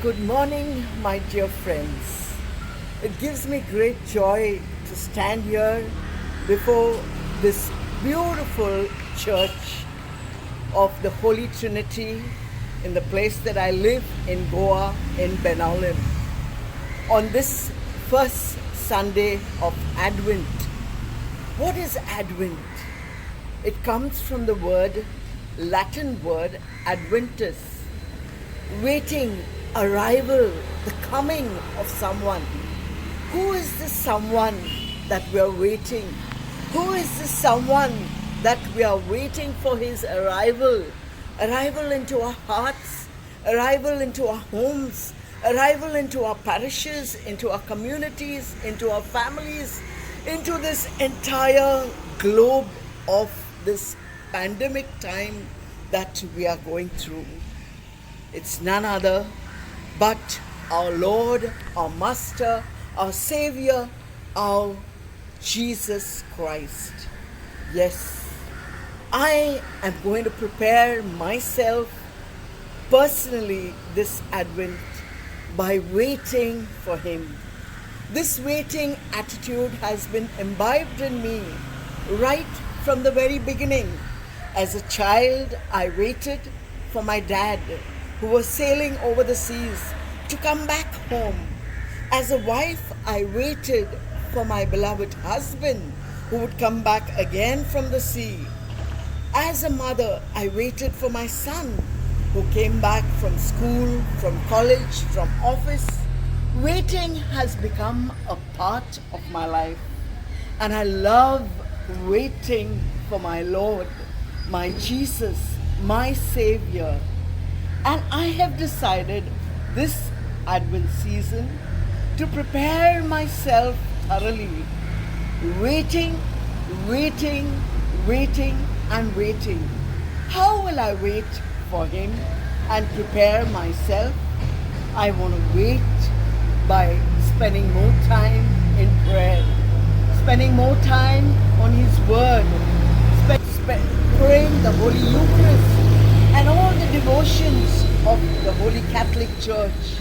Good morning, my dear friends. It gives me great joy to stand here before this beautiful church of the Holy Trinity in the place that I live in Goa, in Benalim, on this first Sunday of Advent. What is Advent? It comes from the Latin word adventus, waiting, arrival, the coming of someone. Who is this someone that we are waiting? Who is this someone that we are waiting for his arrival? Arrival into our hearts, arrival into our homes, arrival into our parishes, into our communities, into our families, into this entire globe of this pandemic time that we are going through. It's none other but our Lord, our Master, our Savior, our Jesus Christ. Yes, I am going to prepare myself personally this Advent by waiting for Him. This waiting attitude has been imbibed in me right from the very beginning. As a child, I waited for my dad, who was sailing over the seas, to come back home. As a wife, I waited for my beloved husband, who would come back again from the sea. As a mother, I waited for my son, who came back from school, from college, from office. Waiting has become a part of my life, and I love waiting for my Lord, my Jesus, my Savior. And I have decided this Advent season to prepare myself thoroughly, waiting, and waiting. How will I wait for Him and prepare myself? I want to wait by spending more time in prayer, spending more time on His Word, praying the Holy Eucharist and all the devotions of the Holy Catholic Church.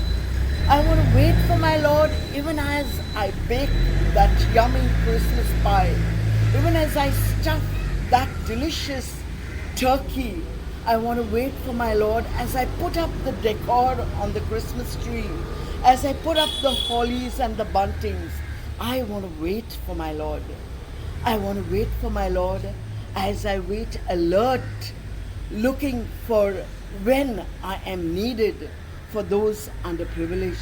I want to wait for my Lord even as I bake that yummy Christmas pie, even as I stuff that delicious turkey. I want to wait for my Lord as I put up the decor on the Christmas tree, as I put up the hollies and the buntings. I want to wait for my Lord. I want to wait for my Lord as I wait alert, looking for when I am needed for those underprivileged.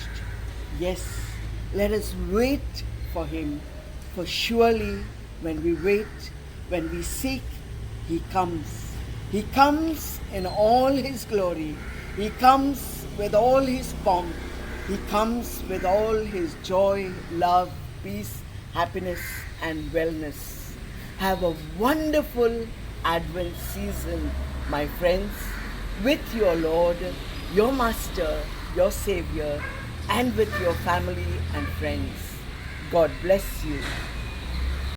Yes, let us wait for Him, for surely when we wait, when we seek, He comes. He comes in all His glory. He comes with all His pomp. He comes with all His joy, love, peace, happiness, and wellness. Have a wonderful Advent season, my friends, with your Lord, your Master, your Savior, and with your family and friends. God bless you.